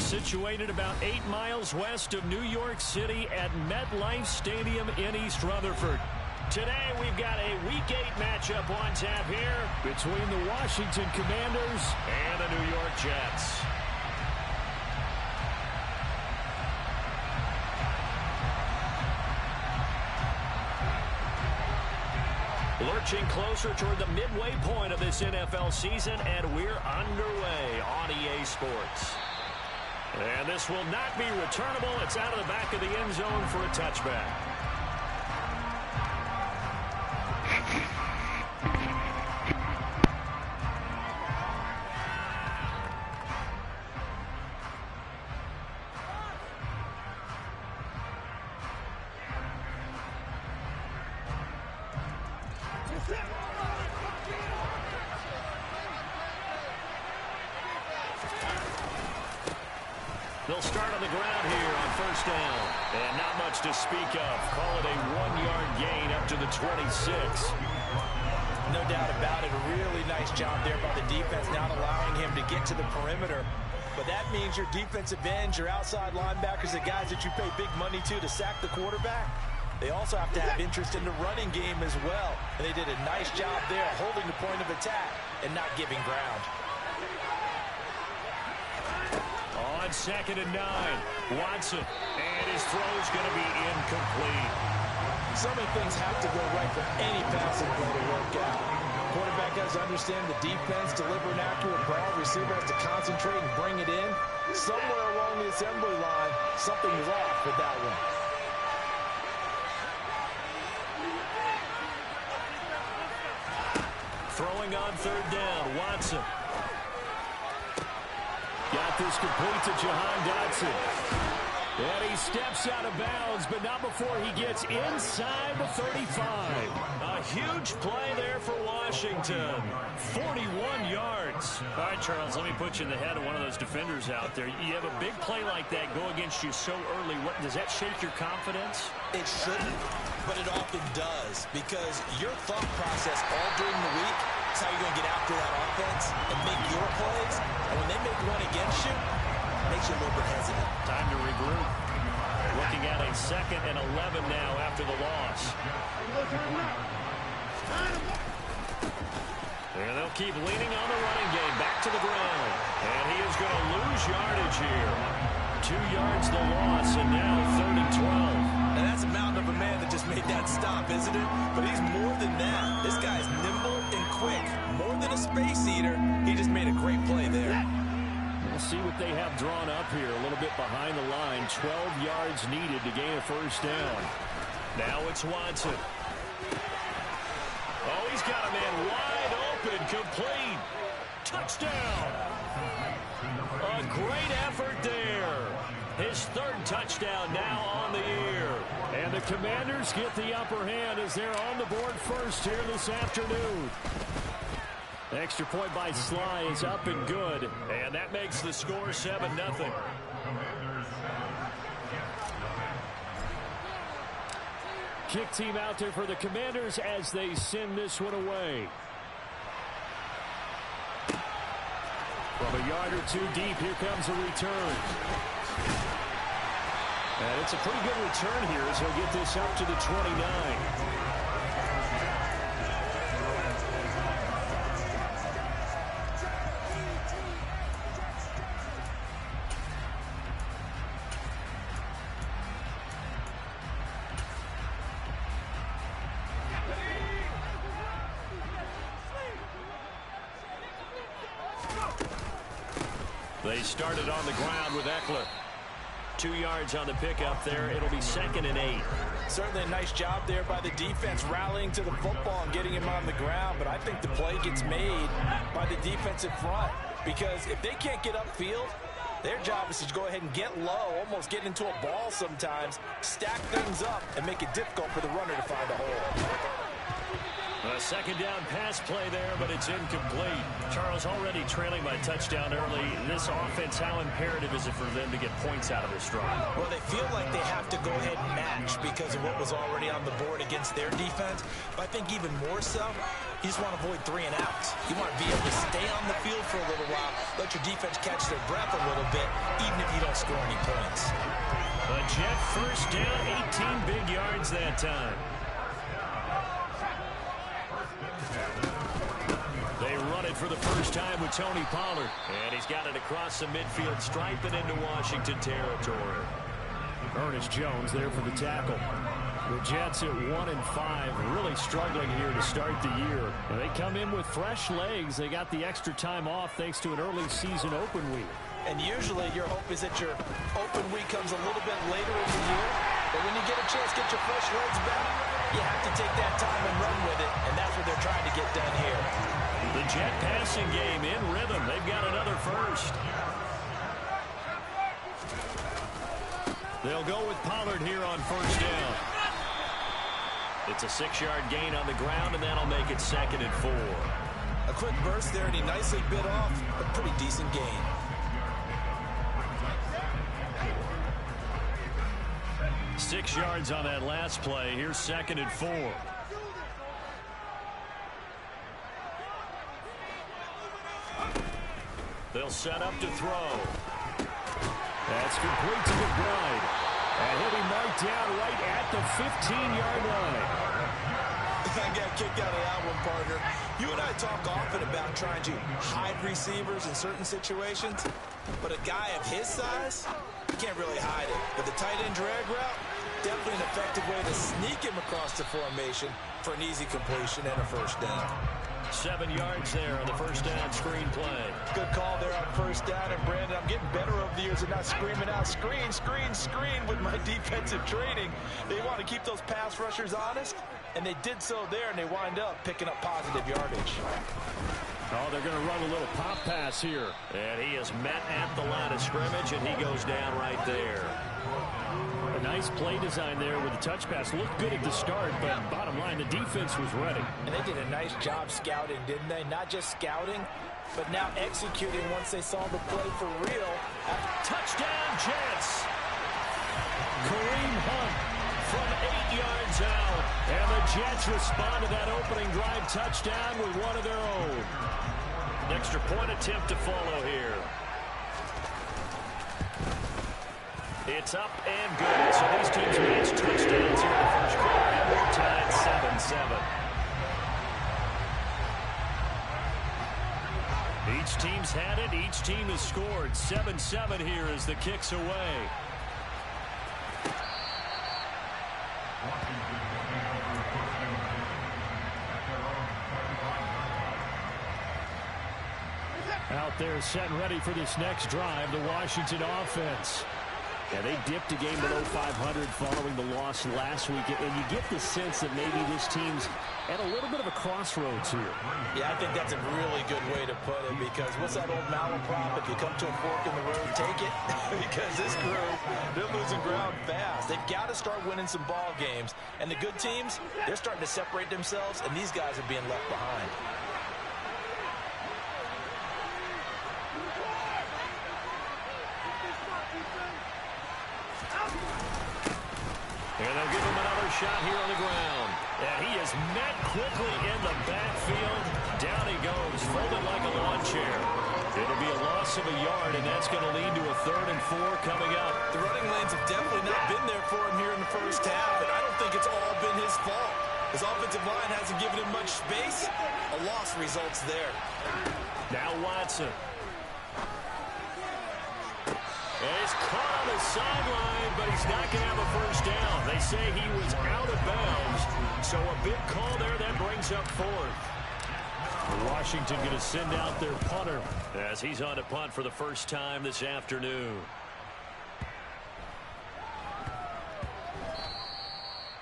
situated about 8 miles west of New York City at MetLife Stadium in East Rutherford. Today, we've got a Week 8 matchup on tap here between the Washington Commanders and the New York Jets. Lurching closer toward the midway point of this NFL season, and we're underway on EA Sports. And this will not be returnable. It's out of the back of the end zone for a touchback. They'll start on the ground here on first down. And not much to speak of. Call it a 1-yard gain up to the 26. No doubt about it. A really nice job there by the defense, not allowing him to get to the perimeter. But that means your defensive ends, your outside linebackers, the guys that you pay big money to sack the quarterback, they also have to have interest in the running game as well. And they did a nice job there holding the point of attack and not giving ground. On 2nd and 9, Watson, and his throw's going to be incomplete. So many things have to go right for any passing play to work out. Quarterback has to understand the defense, deliver an accurate ball. Receiver has to concentrate and bring it in. Somewhere along the assembly line, something's off with that one. Throwing on 3rd down, Watson. Got this complete to Jahan Dotson. And he steps out of bounds, but not before he gets inside the 35. A huge play there for Washington. 41 yards. All right, Charles, let me put you in the head of one of those defenders out there. You have a big play like that go against you so early. Does that shake your confidence? It shouldn't, but it often does, because your thought process all during the week is how you're going to get after that offense and make your plays. And when they make one against you, it makes you a little bit hesitant. Time to regroup. Looking at a 2nd and 11 now after the loss. And they'll keep leaning on the running game. Back to the ground. And he is going to lose yardage here. 2 yards the loss, and now 3rd and 12. And that's a mountain of a man that just made that stop, isn't it? But he's more than that. This guy's nimble and quick. More than a space eater. He just made a great play there. We'll see what they have drawn up here. A little bit behind the line. 12 yards needed to gain a first down. Now it's Watson. Oh, he's got a man wide open. Complete. Touchdown. A great effort there. His 3rd touchdown now on the year. And the Commanders get the upper hand as they're on the board first here this afternoon. Extra point by Sly is up and good. And that makes the score 7-0. Kick team out there for the Commanders as they send this one away. From a yard or two deep, here comes a return. And it's a pretty good return here as he'll get this up to the 29. They started on the ground with Eckler. 2 yards on the pickup there. It'll be 2nd and 8. Certainly a nice job there by the defense rallying to the football and getting him on the ground. But I think the play gets made by the defensive front, because if they can't get upfield, their job is to go ahead and get low, almost get into a ball sometimes, stack things up, and make it difficult for the runner to find a hole. A second down pass play there, but it's incomplete. Charles, already trailing by touchdown early. This offense, how imperative is it for them to get points out of this drive? Well, they feel like they have to go ahead and match because of what was already on the board against their defense. But I think even more so, you just want to avoid 3 and outs. You want to be able to stay on the field for a little while, let your defense catch their breath a little bit, even if you don't score any points. A Jet first down, 18 big yards that time. They run it for the first time with Tony Pollard. And he's got it across the midfield stripe and into Washington territory. Ernest Jones there for the tackle. The Jets at 1-5, really struggling here to start the year. And they come in with fresh legs. They got the extra time off thanks to an early season open week. And usually your hope is that your open week comes a little bit later in the year. But when you get a chance to get your fresh legs back, you have to take that time and run with it. And that's what they're trying to get done here. The Jet passing game in rhythm. They've got another first. They'll go with Pollard here on first down. It's a 6-yard gain on the ground, and that'll make it 2nd and 4. A quick burst there, and he nicely bit off a pretty decent gain. Six yards on that last play. Here's 2nd and 4. They'll set up to throw. That's complete to McBride. And he'll be marked down right at the 15-yard line. I got kicked out of that one, partner. You and I talk often about trying to hide receivers in certain situations, but a guy of his size, you can't really hide it. But the tight end drag route, definitely an effective way to sneak him across the formation for an easy completion and a first down. 7 yards there on the first down screen play. Good call there on first down. And, Brandon, I'm getting better over the years of not screaming out, screen, screen, screen with my defensive training. They want to keep those pass rushers honest, and they did so there, and they wind up picking up positive yardage. Oh, they're going to run a little pop pass here. And he is met at the line of scrimmage, and he goes down right there. A nice play design there with the touch pass. Looked good at the start, but bottom line, the defense was ready. And they did a nice job scouting, didn't they? Not just scouting, but now executing once they saw the play for real. Touchdown, Jets! Kareem Hunt from 8 yards out. And the Jets respond to that opening drive touchdown with one of their own. An extra point attempt to follow here. It's up and good. So these teams match touchdowns here in the first quarter, and we're tied 7-7. Each team's had it. Each team has scored. 7-7 here as the kick's away. Out there set and ready for this next drive, the Washington offense. Yeah, they dipped a game below 500 following the loss last week, and you get the sense that maybe this team's at a little bit of a crossroads here. Yeah, I think that's a really good way to put it, because what's that old malaprop? If you come to a fork in the road, take it. Because this crew, they're losing ground fast. They've got to start winning some ball games, and the good teams, they're starting to separate themselves, and these guys are being left behind. And they'll give him another shot here on the ground. And he is met quickly in the backfield. Down he goes, folded like a lawn chair. It'll be a loss of a yard, and that's going to lead to a 3rd and 4 coming up. The running lanes have definitely not been there for him here in the first half, and I don't think it's all been his fault. His offensive line hasn't given him much space. A loss results there. Now Watson. And he's caught on the sideline, but he's not going to have a first down. They say he was out of bounds. So a big call there that brings up 4th. Washington going to send out their punter as he's on to punt for the first time this afternoon.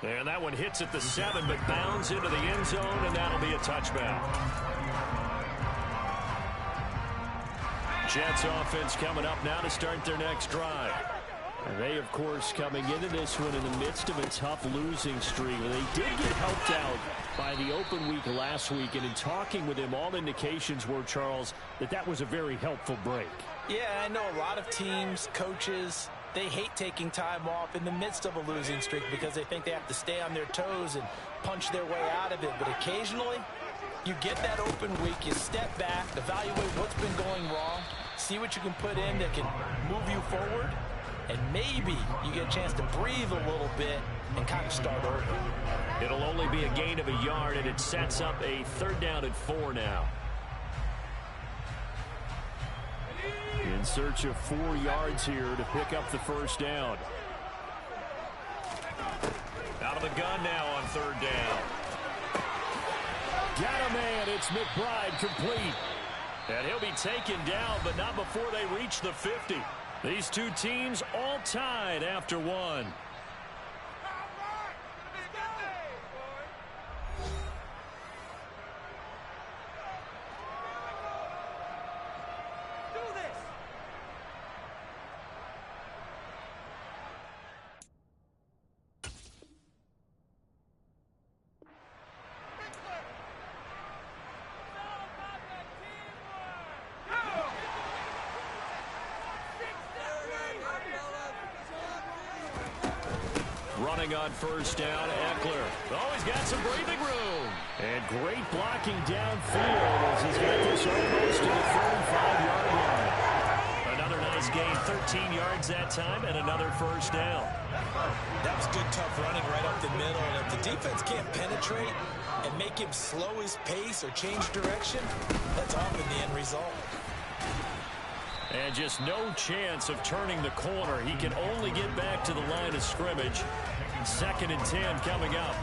And that one hits at the 7, but bounds into the end zone, and that'll be a touchback. Jets offense coming up now to start their next drive. And they, of course, coming into this one in the midst of a tough losing streak. They did get helped out by the open week last week, and in talking with him, all indications were, Charles, that was a very helpful break. Yeah, I know a lot of teams, coaches, they hate taking time off in the midst of a losing streak because they think they have to stay on their toes and punch their way out of it. But occasionally, you get that open week, you step back, evaluate what's been going wrong, see what you can put in that can move you forward, and maybe you get a chance to breathe a little bit and kind of start over. It'll only be a gain of a yard, and it sets up a 3rd down and 4 now. In search of 4 yards here to pick up the 1st down. Out of the gun now on 3rd down. Got a man. It's McBride complete. And he'll be taken down, but not before they reach the 50. These two teams all tied after 1. Running on 1st down, Eckler. Oh, he's got some breathing room. And great blocking downfield as he's got this almost to the 35-yard line. Another nice gain, 13 yards that time, and another 1st down. That was good, tough running right up the middle. And if the defense can't penetrate and make him slow his pace or change direction, that's often the end result. And just no chance of turning the corner. He can only get back to the line of scrimmage. 2nd and 10 coming up.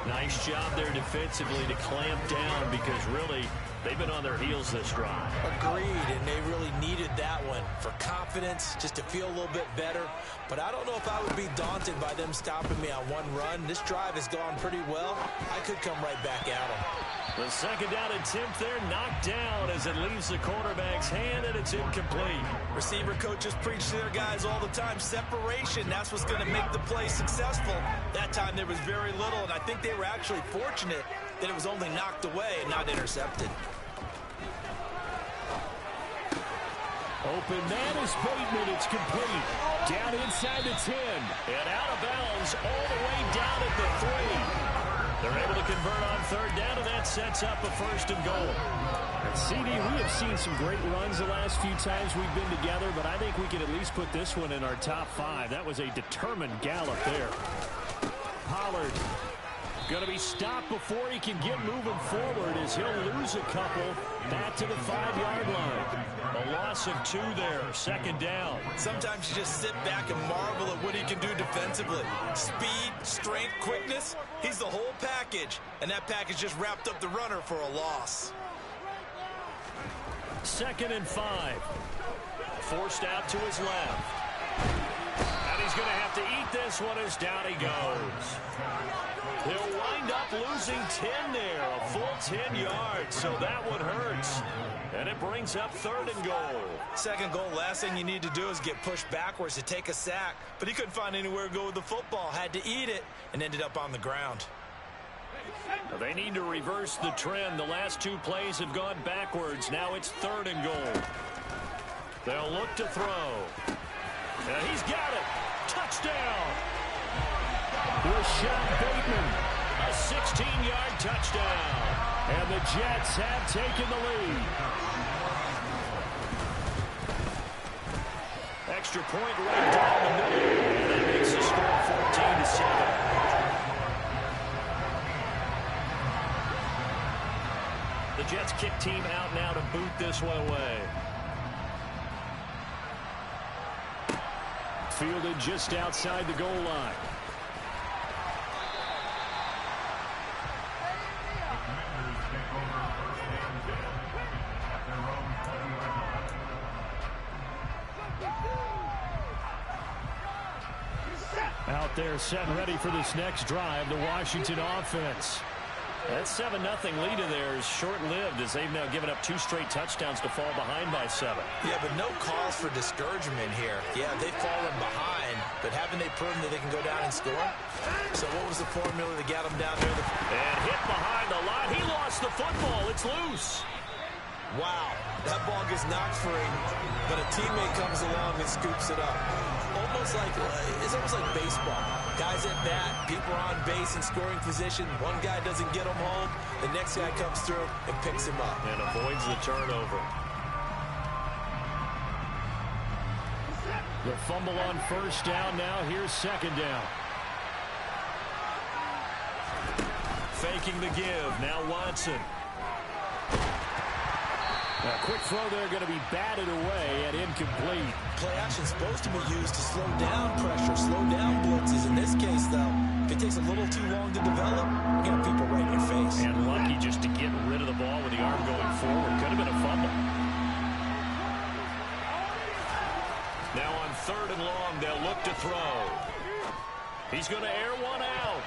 Nice job there defensively to clamp down because really they've been on their heels this drive. Agreed, and they really needed that one for confidence, just to feel a little bit better. But I don't know if I would be daunted by them stopping me on one run. This drive has gone pretty well. I could come right back at them. The 2nd down attempt there knocked down as it leaves the quarterback's hand, and it's incomplete. Receiver coaches preach to their guys all the time. Separation, that's what's going to make the play successful. That time there was very little, and I think they were actually fortunate that it was only knocked away and not intercepted. Open man is Bateman. It's complete. Down inside the 10. And out of bounds all the way down at the 3. They're able to convert on 3rd down, and that sets up a 1st and goal. And CD, we have seen some great runs the last few times we've been together, but I think we can at least put this one in our top 5. That was a determined gallop there. Pollard going to be stopped before he can get moving forward as he'll lose a couple back to the 5-yard line. A loss of 2 there, 2nd down. Sometimes you just sit back and marvel at what he can do defensively. Speed, strength, quickness, he's the whole package. And that package just wrapped up the runner for a loss. 2nd and 5. Forced out to his left. And he's going to have to eat this one as down he goes. He'll wind up losing 10 there, a full 10 yards, so that one hurts. And it brings up 3rd and goal. 2nd goal, last thing you need to do is get pushed backwards to take a sack. But he couldn't find anywhere to go with the football, had to eat it, and ended up on the ground. They need to reverse the trend. The last 2 plays have gone backwards. Now it's 3rd and goal. They'll look to throw. And he's got it. Touchdown. Rashad Bateman, a 16-yard touchdown. And the Jets have taken the lead. Extra point right down the middle. And that makes the score 14-7. The Jets kick team out now to boot this one away. Fielded just outside the goal line. Out there set and ready for this next drive, the Washington offense. That 7-0 lead of theirs short-lived as they've now given up 2 straight touchdowns to fall behind by 7. Yeah, but no cause for discouragement here. Yeah, they've fallen behind, but haven't they proven that they can go down and score? So what was the formula that got them down there? And hit behind the line. He lost the football. It's loose. Wow, that ball gets knocked free, but a teammate comes along and scoops it up. It's almost like baseball. Guys at bat, people are on base in scoring position. One guy doesn't get him home. The next guy comes through and picks him up. And avoids the turnover. The fumble on first down now. Here's second down. Faking the give. Now Watson. A quick throw there going to be batted away and incomplete. Play action supposed to be used to slow down pressure, slow down blitzes. In this case, though, if it takes a little too long to develop, you got people right in your face. And lucky just to get rid of the ball with the arm going forward. Could have been a fumble. Now on 3rd and long, they'll look to throw. He's going to air one out.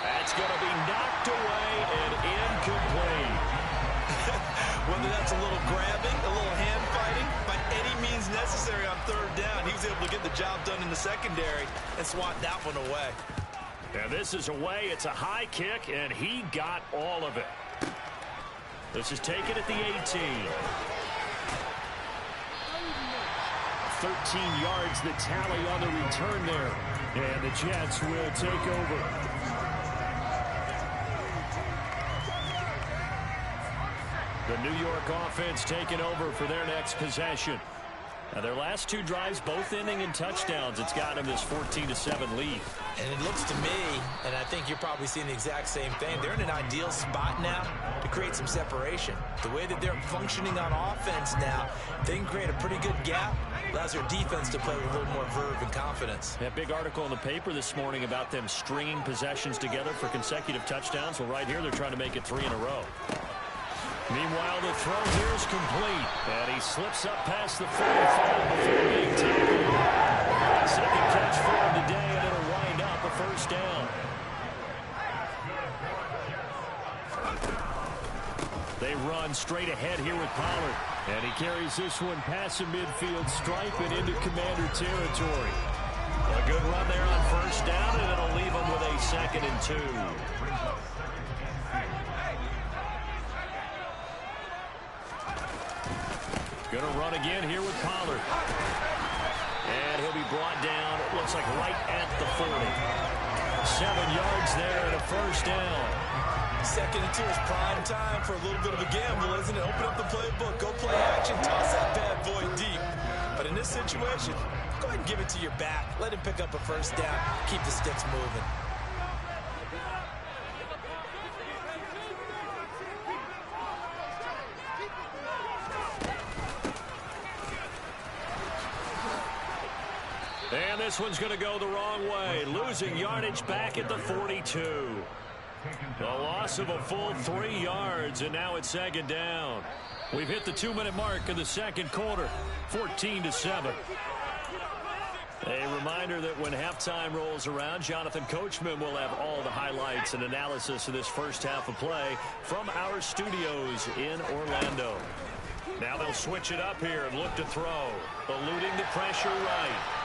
That's going to be knocked away and incomplete. Whether that's a little grabbing, a little hand fighting, by any means necessary on 3rd down, he was able to get the job done in the secondary and swat that one away. And this is away. It's a high kick, and he got all of it. This is taken at the 18. 13 yards the tally on the return there. And the Jets will take over. The New York offense taking over for their next possession. Now their last 2 drives both ending in touchdowns. It's got them this 14-7 lead. And it looks to me, and I think you're probably seeing the exact same thing, they're in an ideal spot now to create some separation. The way that they're functioning on offense now, they can create a pretty good gap. Allows their defense to play with a little more verve and confidence. That big article in the paper this morning about them stringing possessions together for consecutive touchdowns. Well, right here they're trying to make it 3 in a row. Meanwhile, the throw here is complete. And he slips up past the 45 before being tackled. Second catch for him today, and it'll wind up a first down. They run straight ahead here with Pollard. And he carries this one past the midfield stripe and into Commander territory. A good run there on first down, and it'll leave him with a 2nd and 2. Going to run again here with Pollard. And he'll be brought down, it looks like right at the 40. 7 yards there and a first down. 2nd and 2 is prime time for a little bit of a gamble, isn't it? Open up the playbook, go play action, toss that bad boy deep. But in this situation, go ahead and give it to your back. Let him pick up a first down. Keep the sticks moving. And this one's going to go the wrong way. Losing yardage back at the 42. The loss of a full 3 yards, and now it's 2nd down. We've hit the 2-minute mark in the second quarter, 14-7. A reminder that when halftime rolls around, Jonathan Coachman will have all the highlights and analysis of this first half of play from our studios in Orlando. Now they'll switch it up here and look to throw, eluding the pressure right.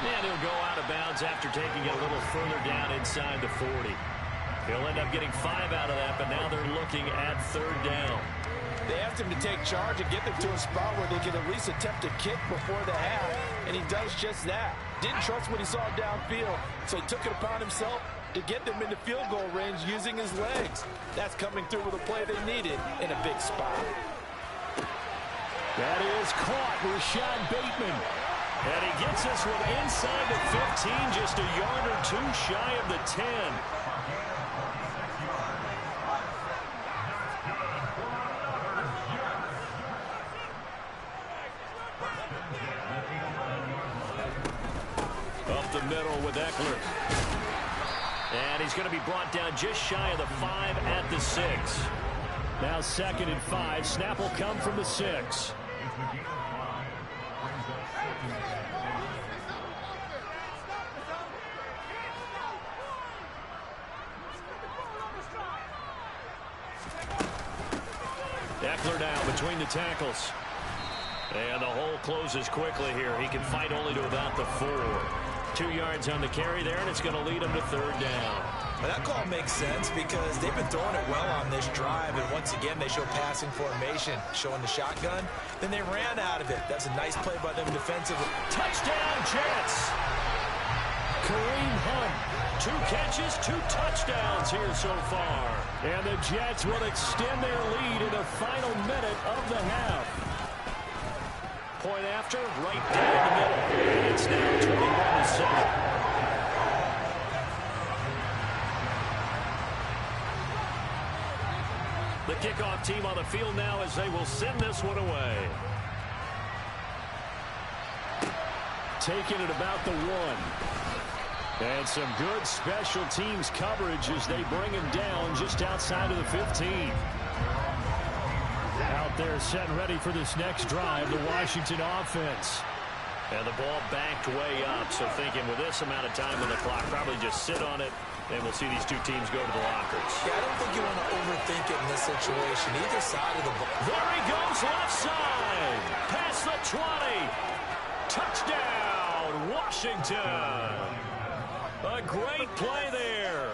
And he'll go out of bounds after taking it a little further down inside the 40. He'll end up getting 5 out of that, but now they're looking at 3rd down. They asked him to take charge and get them to a spot where they could at least attempt a kick before the half, and he does just that. Didn't trust what he saw downfield, so he took it upon himself to get them into field goal range using his legs. That's coming through with a play they needed in a big spot. That is caught, Rashad Bateman. And he gets this one inside the 15, just a yard or 2 shy of the 10. Up the middle with Eckler. And he's going to be brought down just shy of the 5 at the 6. Now 2nd and 5. Snap will come from the 6. Eckler down between the tackles. And the hole closes quickly here. He can fight only to about the 4. 2 yards on the carry there, and it's going to lead him to 3rd down. Well, that call makes sense because they've been throwing it well on this drive, and once again they show passing formation, showing the shotgun. Then they ran out of it. That's a nice play by them defensively. Touchdown, Jets! Kareem Hunt, 2 catches, 2 touchdowns here so far. And the Jets will extend their lead in the final minute of the half. Point after, right down the middle. And it's now 21-7. The kickoff team on the field now as they will send this one away. Taking it about the 1. And some good special teams coverage as they bring him down just outside of the 15. Out there set and ready for this next drive, the Washington offense. And the ball backed way up, so thinking with this amount of time on the clock, probably just sit on it, and we'll see these 2 teams go to the lockers. Yeah, I don't think you want to overthink it in this situation. Either side of the ball. There he goes, left side. Past the 20. Touchdown, Washington. A great play there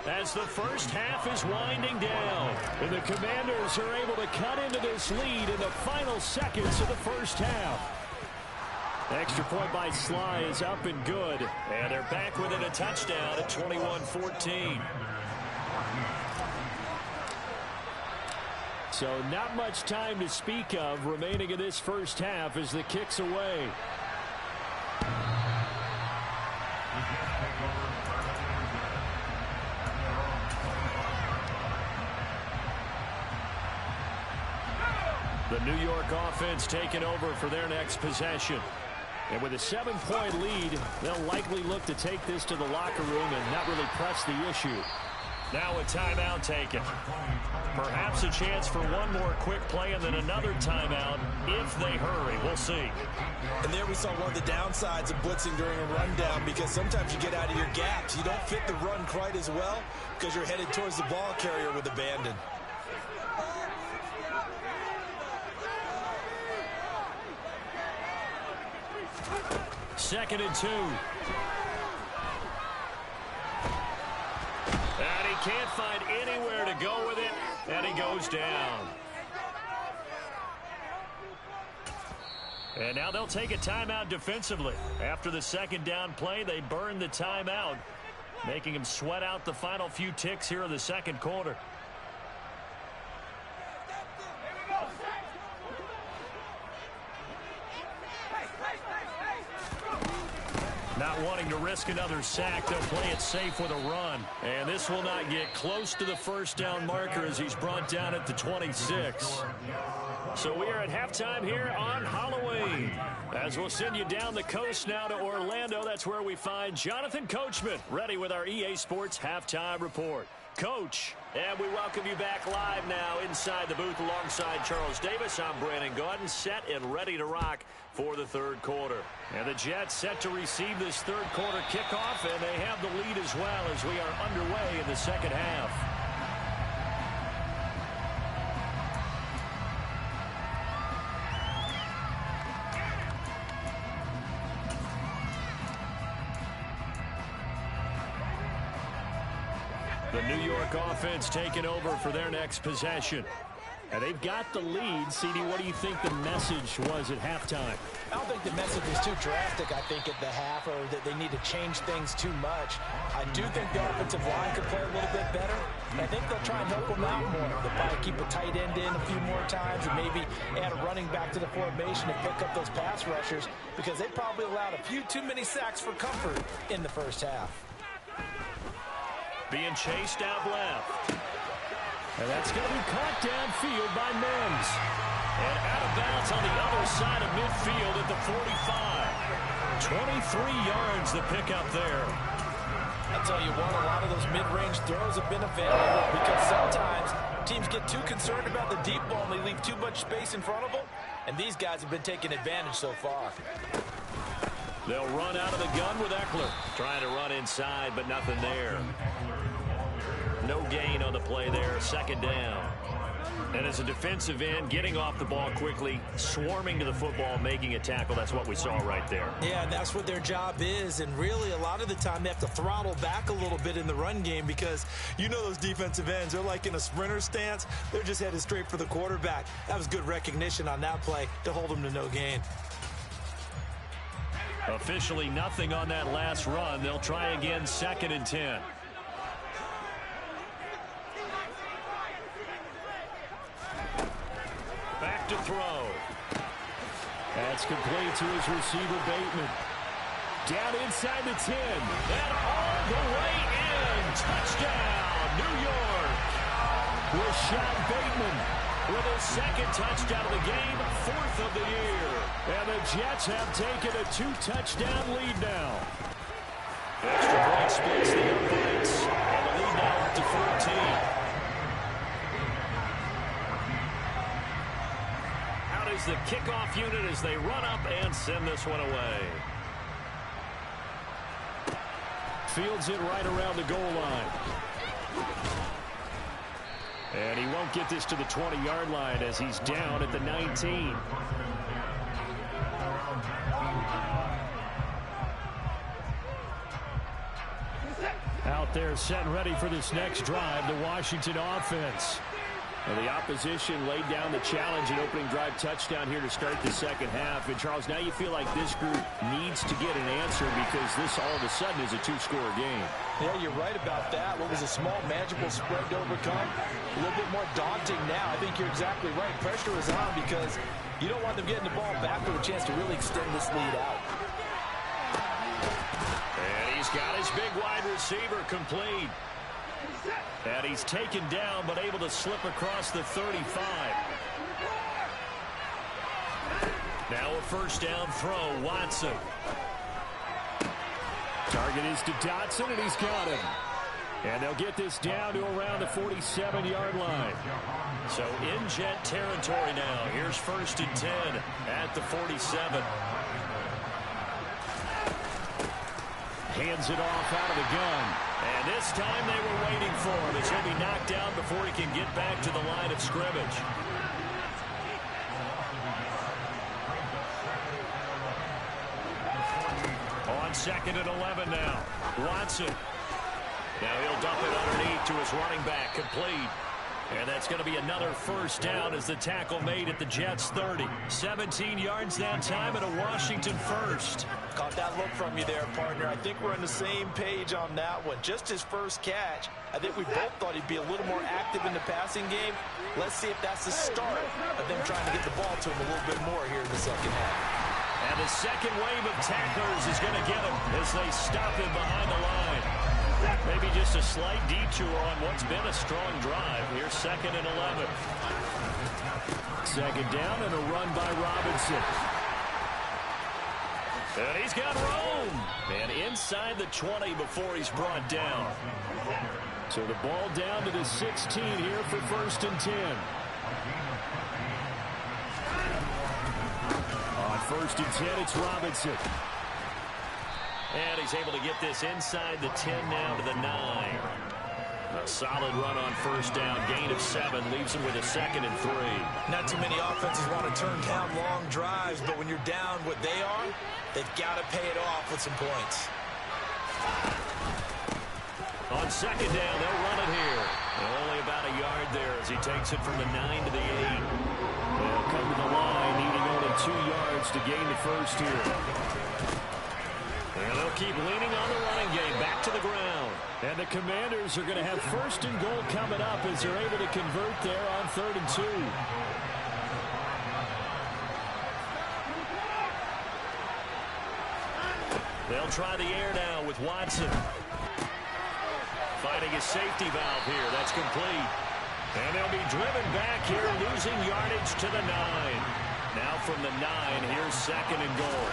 as the first half is winding down. And the Commanders are able to cut into this lead in the final seconds of the first half. Extra point by Sly is up and good. And they're back within a touchdown at 21-14. So not much time to speak of remaining in this first half as the kick's away. The New York offense taking over for their next possession. And with a 7-point lead, they'll likely look to take this to the locker room and not really press the issue. Now a timeout taken. Perhaps a chance for one more quick play and then another timeout if they hurry. We'll see. And there we saw one of the downsides of blitzing during a rundown, because sometimes you get out of your gaps. You don't fit the run quite as well because you're headed towards the ball carrier with abandon. Second and 2. And he can't find anywhere to go with it, and he goes down. And now they'll take a timeout defensively. After the second down play, they burn the timeout, making him sweat out the final few ticks here in the second quarter. Not wanting to risk another sack, they'll play it safe with a run. And this will not get close to the first down marker as he's brought down at the 26. So we are at halftime here on Halloween. As we'll send you down the coast now to Orlando, that's where we find Jonathan Coachman, ready with our EA Sports Halftime Report. Coach, and we welcome you back live now inside the booth alongside Charles Davis. I'm Brandon Gaudin, set and ready to rock for the third quarter. And the Jets set to receive this third quarter kickoff, and they have the lead as well as we are underway in the second half. The New York offense taking over for their next possession. And they've got the lead. CD, what do you think the message was at halftime? I don't think the message was too drastic, I think, at the half, or that they need to change things too much. I do think the offensive line could play a little bit better. And I think they'll try and help them out more. They'll probably keep a tight end in a few more times and maybe add a running back to the formation and pick up those pass rushers, because they probably allowed a few too many sacks for comfort in the first half. Being chased out left. And that's going to be caught downfield by Mims. And out of bounds on the other side of midfield at the 45. 23 yards the pickup there. I'll tell you what, a lot of those mid-range throws have been available, because sometimes teams get too concerned about the deep ball and they leave too much space in front of them. And these guys have been taking advantage so far. They'll run out of the gun with Eckler. Trying to run inside, but nothing there. No gain on the play there. Second down. And as a defensive end, getting off the ball quickly, swarming to the football, making a tackle, that's what we saw right there. Yeah, and that's what their job is. And really, a lot of the time, they have to throttle back a little bit in the run game because you know those defensive ends, they're like in a sprinter stance. They're just headed straight for the quarterback. That was good recognition on that play to hold them to no gain. Officially nothing on that last run. They'll try again, 2nd and 10. Back to throw. That's complete to his receiver, Bateman. Down inside the 10. And all the way in. Touchdown, New York. Rashad Bateman with his 2nd touchdown of the game, 4th of the year. And the Jets have taken a 2-touchdown lead now. Extra point splits the uprights. And the lead now up to 14. Is the kickoff unit as they run up and send this one away. Fields it right around the goal line. And he won't get this to the 20-yard line as he's down at the 19. Out there set and ready for this next drive, the Washington offense. And the opposition laid down the challenge and opening drive touchdown here to start the second half. And, Charles, now you feel like this group needs to get an answer because this all of a sudden is a 2-score game. Yeah, you're right about that. What was a small, manageable spread to overcome? A little bit more daunting now. I think you're exactly right. Pressure is on because you don't want them getting the ball back with a chance to really extend this lead out. And he's got his big wide receiver complete. And he's taken down, but able to slip across the 35. Now a first down throw, Watson. Target is to Dotson, and he's got him. And they'll get this down to around the 47-yard line. So in Jet territory now. Here's 1st and 10 at the 47. Hands it off out of the gun. And this time they were waiting for him as he'll be knocked down before he can get back to the line of scrimmage. On 2nd and 11 now. Watson. Now he'll dump it underneath to his running back, complete. And that's going to be another first down as the tackle made at the Jets' 30. 17 yards that time and a Washington first. Caught that look from you there, partner. I think we're on the same page on that one. Just his first catch. I think we both thought he'd be a little more active in the passing game. Let's see if that's the start of them trying to get the ball to him a little bit more here in the second half. And the second wave of tacklers is going to get him as they stop him behind the line. Maybe just a slight detour on what's been a strong drive. Here's 2nd and 11. 2nd down and a run by Robinson. And he's got room. And inside the 20 before he's brought down. So the ball down to the 16 here for 1st and 10. On 1st and 10, it's Robinson. And he's able to get this inside the 10 now to the 9. A solid run on first down. Gain of 7 leaves him with a 2nd and 3. Not too many offenses want to turn down long drives, but when you're down what they are, they've got to pay it off with some points. On 2nd down, they'll run it here. And only about a yard there as he takes it from the 9 to the 8. They'll come to the line, needing only 2 yards to gain the first here. And they'll keep leaning on the running game. Back to the ground. And the Commanders are going to have 1st and goal coming up as they're able to convert there on 3rd and 2. They'll try the air now with Watson. Finding a safety valve here. That's complete. And they'll be driven back here, losing yardage to the 9. Now from the 9, here's 2nd and goal.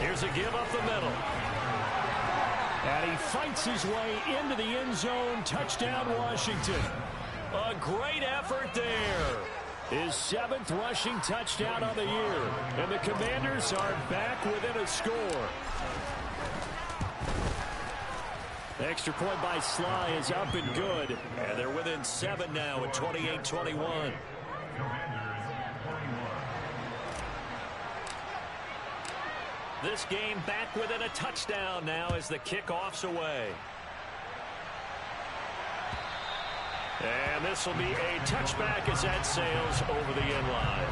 Here's a give up the middle. And he fights his way into the end zone. Touchdown, Washington. A great effort there. His 7th rushing touchdown on the year. And the Commanders are back within a score. Extra point by Sly is up and good. And they're within 7 now at 28-21. This game back within a touchdown now as the kickoff's away. And this will be a touchback as that sails over the end line.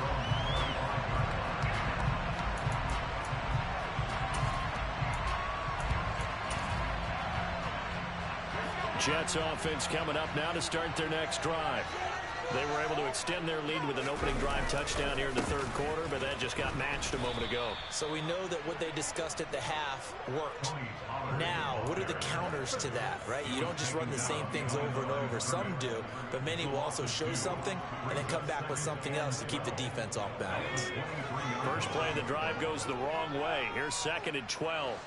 Jets offense coming up now to start their next drive. They were able to extend their lead with an opening drive touchdown here in the third quarter, but that just got matched a moment ago. So we know that what they discussed at the half worked. Now, what are the counters to that, right? You don't just run the same things over and over. Some do, but many will also show something and then come back with something else to keep the defense off balance. First play of the drive goes the wrong way. Here's 2nd and 12.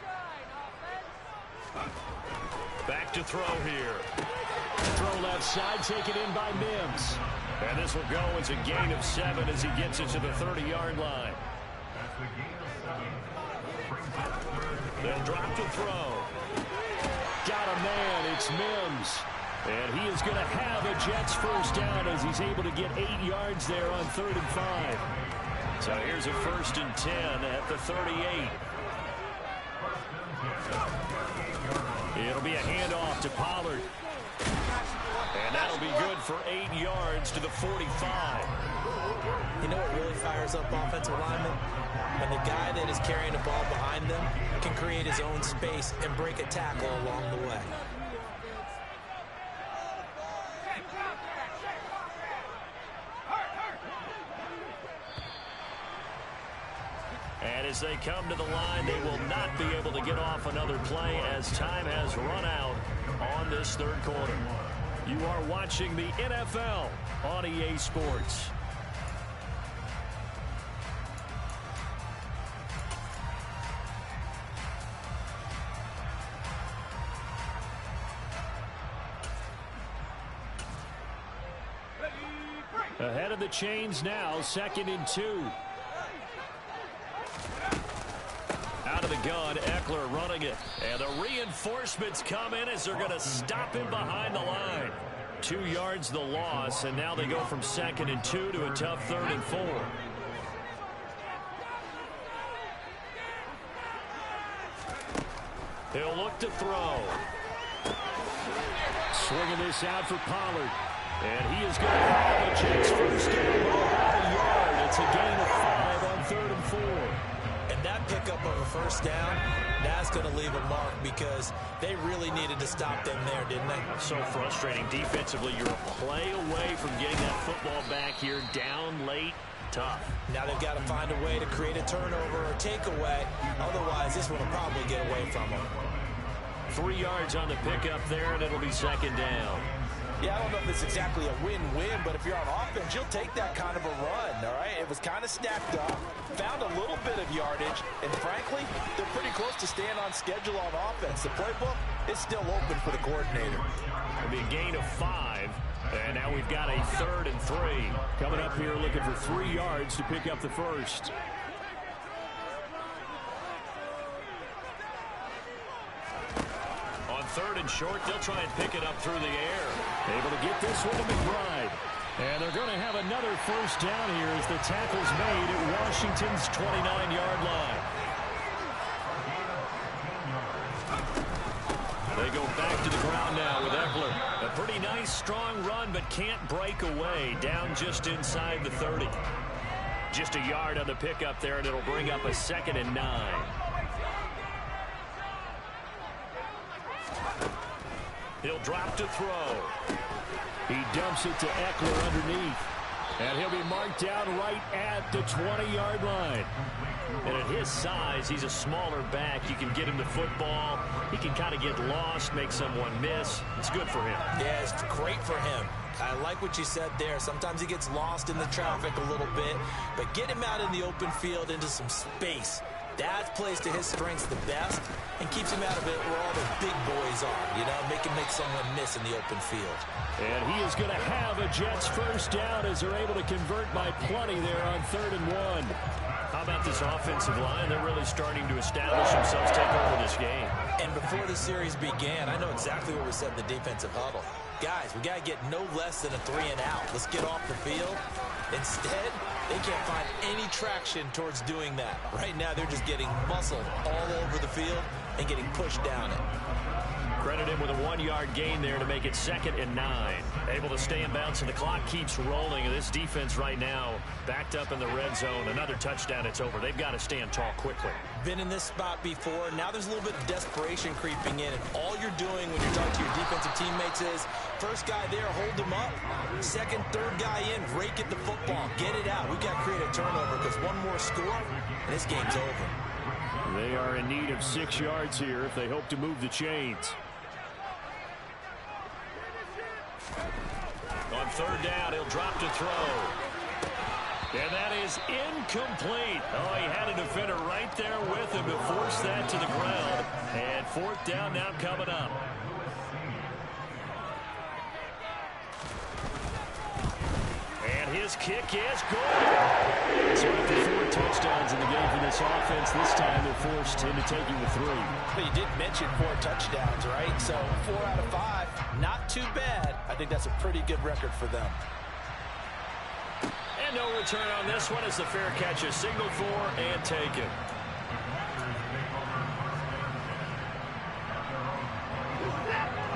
Back to throw here. Throw left side, taken in by Mims. And this will go as a gain of 7 as he gets it to the 30-yard line. They'll drop to throw. Got a man, it's Mims. And he is going to have a Jets first down as he's able to get 8 yards there on 3rd and 5. So here's a 1st and 10 at the 38. It'll be a handoff to Pollard. And that'll be good for 8 yards to the 45. You know what really fires up offensive linemen? When the guy that is carrying the ball behind them can create his own space and break a tackle along the way. And as they come to the line, they will not be able to get off another play as time has run out on this third quarter. You are watching the NFL on EA Sports. Ahead of the chains now, 2nd and 2. Out of the gun, Eckler running it. And the reinforcements come in as they're going to stop him behind the line. 2 yards the loss, and now they go from 2nd and 2 to a tough 3rd and 4. He'll look to throw. Swinging this out for Pollard. And he is going to have a Jets first down by about a yard. It's a gain of 5 on 3rd and 4. And that pickup of a first down, that's going to leave a mark because they really needed to stop them there, didn't they? So frustrating. Defensively, you're a play away from getting that football back here down late. Tough. Now they've got to find a way to create a turnover or takeaway. Otherwise, this one will probably get away from them. 3 yards on the pickup there, and it'll be 2nd down. Yeah, I don't know if it's exactly a win-win, but if you're on offense, you'll take that kind of a run, all right? It was kind of stacked up, found a little bit of yardage, and frankly, they're pretty close to staying on schedule on offense. The playbook is still open for the coordinator. It'll be a gain of 5, and now we've got a 3rd and 3. Coming up here looking for 3 yards to pick up the first. On 3rd and short, they'll try and pick it up through the air. Able to get this one to McBride. And they're going to have another first down here as the tackle's made at Washington's 29-yard line. They go back to the ground now with Eckler. A pretty nice, strong run, but can't break away. Down just inside the 30. Just a yard on the pickup there, and it'll bring up a 2nd and 9. He'll drop to throw. He dumps it to Eckler underneath. And he'll be marked down right at the 20-yard line. And at his size, he's a smaller back. You can get him the football. He can kind of get lost, make someone miss. It's good for him. Yeah, it's great for him. I like what you said there. Sometimes he gets lost in the traffic a little bit. But get him out in the open field into some space. That plays to his strengths the best and keeps him out of it where all the big boys are, you know, make someone miss in the open field. And he is going to have a Jets first down as they're able to convert by plenty there on 3rd and 1. How about this offensive line? They're really starting to establish themselves, take over this game. And before the series began, I know exactly what we said in the defensive huddle. Guys, we got to get no less than a 3-and-out. Let's get off the field. Instead, they can't find any traction towards doing that. Right now, they're just getting muscled all over the field and getting pushed down it. Credit him with a 1-yard gain there to make it 2nd and 9. Able to stay in bounds, and the clock keeps rolling. And this defense right now backed up in the red zone. Another touchdown, it's over. They've got to stand tall quickly. Been in this spot before. Now there's a little bit of desperation creeping in. And all you're doing when you're talking to your defensive teammates is, first guy there, hold him up. Second, third guy in, rake at the football. Get it out. We've got to create a turnover because one more score, and this game's over. They are in need of 6 yards here if they hope to move the chains. On 3rd down, he'll drop to throw. And that is incomplete. Oh, he had a defender right there with him to force that to the ground. And 4th down now coming up. And his kick is good. So after 4 touchdowns in the game for this offense, this time they're forced into taking the 3. But you did mention 4 touchdowns, right? So 4 out of 5, not too bad. I think that's a pretty good record for them. And no return on this one as the fair catch is signaled for and taken.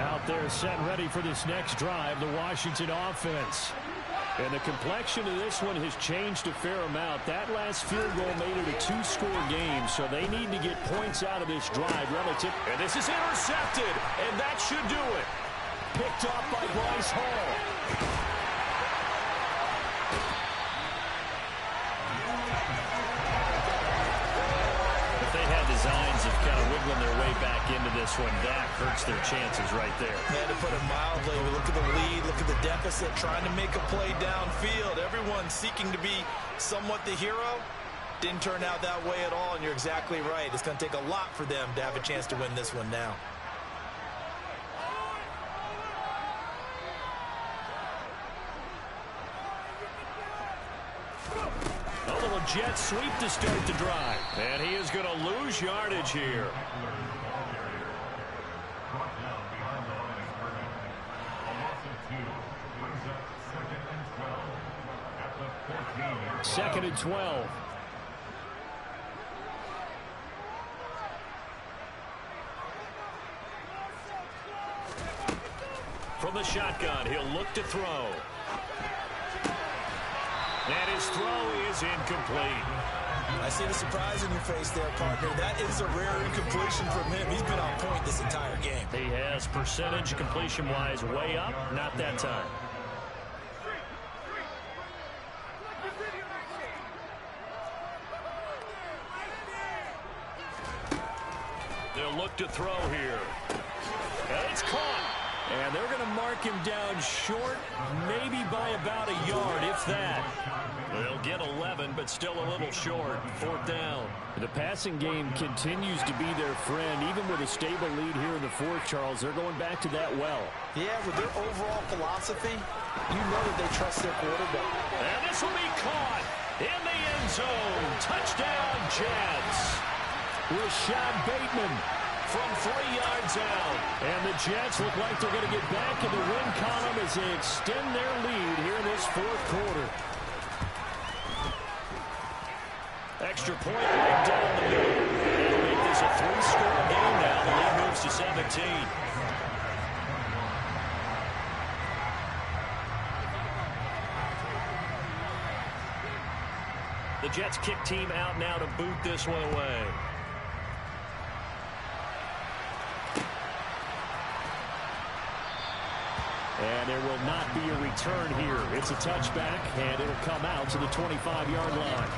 Out there set and ready for this next drive, the Washington offense. And the complexion of this one has changed a fair amount. That last field goal made it a 2-score game, so they need to get points out of this drive relative. And this is intercepted, and that should do it. Picked off by Bryce Hall. Designs of kind of wiggling their way back into this one. That hurts their chances right there. Yeah, to put it mildly, look at the lead, look at the deficit, trying to make a play downfield. Everyone seeking to be somewhat the hero. Didn't turn out that way at all, and you're exactly right. It's going to take a lot for them to have a chance to win this one now. Jet sweep to start the drive. And he is going to lose yardage here. Second and 12. From the shotgun, he'll look to throw. And his throw is incomplete. I see the surprise in your face there, partner. That is a rare incompletion from him. He's been on point this entire game. He has percentage completion-wise way up. Not that time. They'll look to throw here. And it's caught. And they're going to mark him down short, maybe by about a yard, if that. They'll get 11, but still a little short. 4th down. The passing game continues to be their friend. Even with a stable lead here in the 4th, Charles, they're going back to that well. Yeah, with their overall philosophy, you know that they trust their quarterback. And this will be caught in the end zone. Touchdown, Jets. Rashad Bateman from 3 yards out. And the Jets look like they're going to get back in the win column as they extend their lead here in this 4th quarter. Extra point right down the middle. They'll make this a 3-score game now. The lead moves to 17. The Jets kick team out now to boot this one away. And there will not be a return here. It's a touchback, and it'll come out to the 25-yard line.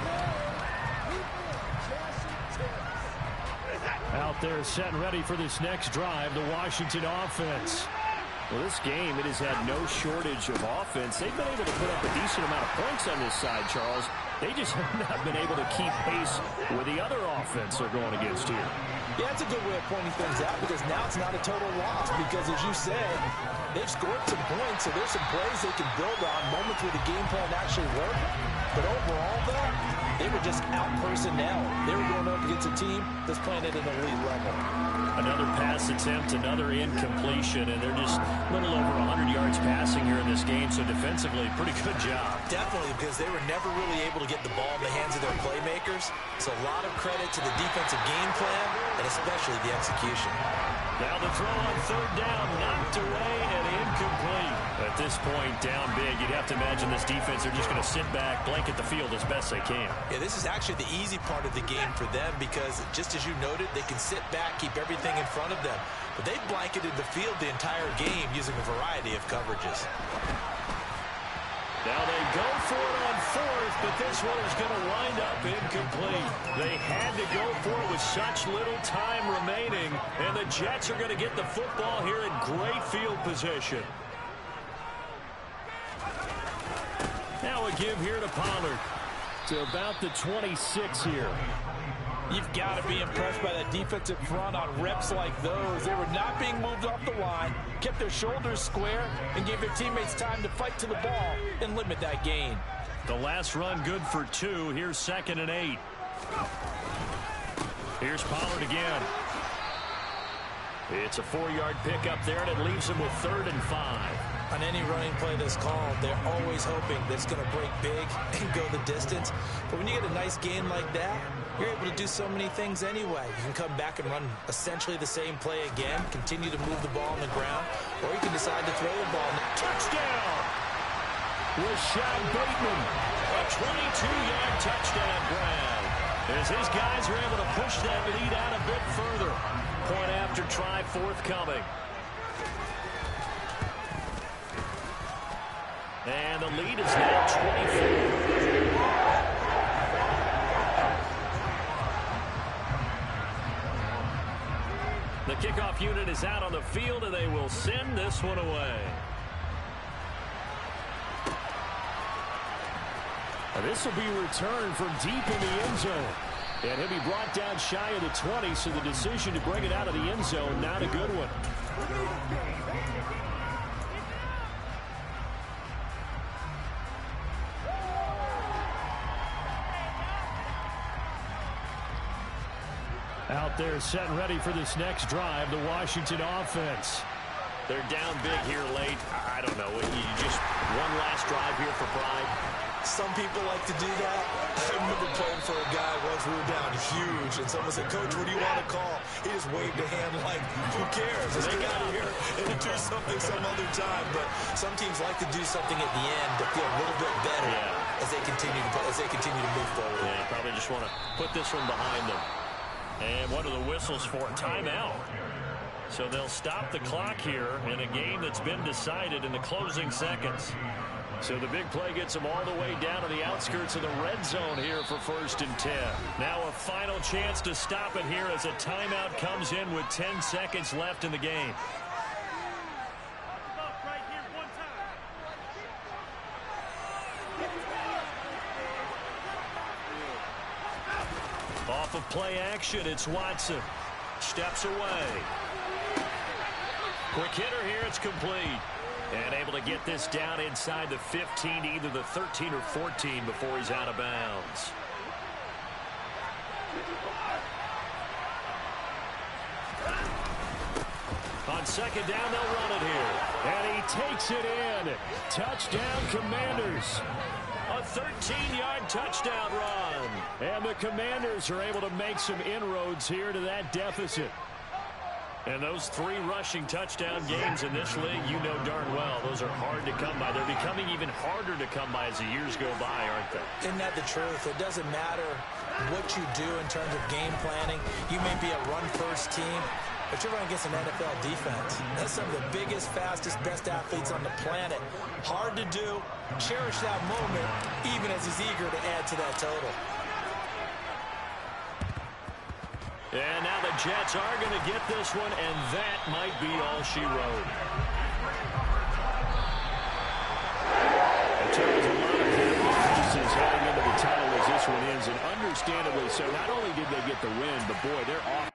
Out there set and ready for this next drive, the Washington offense. Well, this game, it has had no shortage of offense. They've been able to put up a decent amount of points on this side, Charles. They just have not been able to keep pace with the other offense they're going against here. Yeah, that's a good way of pointing things out because now it's not a total loss because, as you said, they've scored some points, so there's some plays they can build on, moments where the game plan actually worked. But overall, though, they were just out-personnel. They were going up against a team that's playing at an elite level. Another pass attempt, another incompletion, and they're just a little over 100 yards passing here in this game, so defensively, pretty good job. Definitely, because they were never really able to get the ball in the hands of their playmakers. So a lot of credit to the defensive game plan, and especially the execution. Now the throw on third down, knocked away and incomplete. At this point, down big, you'd have to imagine this defense, they're just going to sit back, blanket the field as best they can. Yeah, this is actually the easy part of the game for them because, just as you noted, they can sit back, keep everything in front of them. But they've blanketed the field the entire game using a variety of coverages. Now they go for it on fourth, but this one is going to wind up incomplete. They had to go for it with such little time remaining, and the Jets are going to get the football here in great field position. Now a give here to Pollard to about the 26 here. You've got to be impressed by that defensive front on reps like those. They were not being moved off the line, kept their shoulders square, and gave their teammates time to fight to the ball and limit that gain. The last run good for 2. Here's 2nd and 8. Here's Pollard again. It's a 4-yard pickup there, and it leaves him with 3rd and 5. On any running play that's called, they're always hoping that it's going to break big and go the distance. But when you get a nice gain like that, you're able to do so many things anyway. You can come back and run essentially the same play again, continue to move the ball on the ground, or you can decide to throw the ball. Touchdown! Rashad Bateman, a 22-yard touchdown grab. As his guys are able to push that lead out a bit further. Point after try forthcoming. And the lead is now 24. The kickoff unit is out on the field, and they will send this one away. This will be returned from deep in the end zone. And he'll be brought down shy of the 20, so the decision to bring it out of the end zone, not a good one. Out there set and ready for this next drive, the Washington offense. They're down big here late. I don't know. You just one last drive here for pride. Some people like to do that. I remember playing for a guy once we were down huge, and someone said, "Coach, what do you want to call?" He just waved a hand like, who cares? Let's get out of here and do something some other time. But some teams like to do something at the end to feel a little bit better as they continue to move forward. Yeah, probably just want to put this one behind them. And what are the whistles for? Timeout. So they'll stop the clock here in a game that's been decided in the closing seconds. So the big play gets them all the way down to the outskirts of the red zone here for 1st and 10. Now a final chance to stop it here as a timeout comes in with 10 seconds left in the game. Off of play action, it's Watson. Steps away. Quick hitter here, it's complete. And able to get this down inside the 15, either the 13 or 14 before he's out of bounds. On 2nd down, they'll run it here. And he takes it in. Touchdown, Commanders. A 13-yard touchdown run. And the Commanders are able to make some inroads here to that deficit. And those 3 rushing touchdown games in this league, you know darn well, those are hard to come by. They're becoming even harder to come by as the years go by, aren't they? Isn't that the truth? It doesn't matter what you do in terms of game planning. You may be a run-first team, but you're running against an NFL defense. That's some of the biggest, fastest, best athletes on the planet. Hard to do. Cherish that moment, even as he's eager to add to that total. And now the Jets are going to get this one, and that might be all she wrote. In terms of a lot of happy faces heading into the title boy, they're off.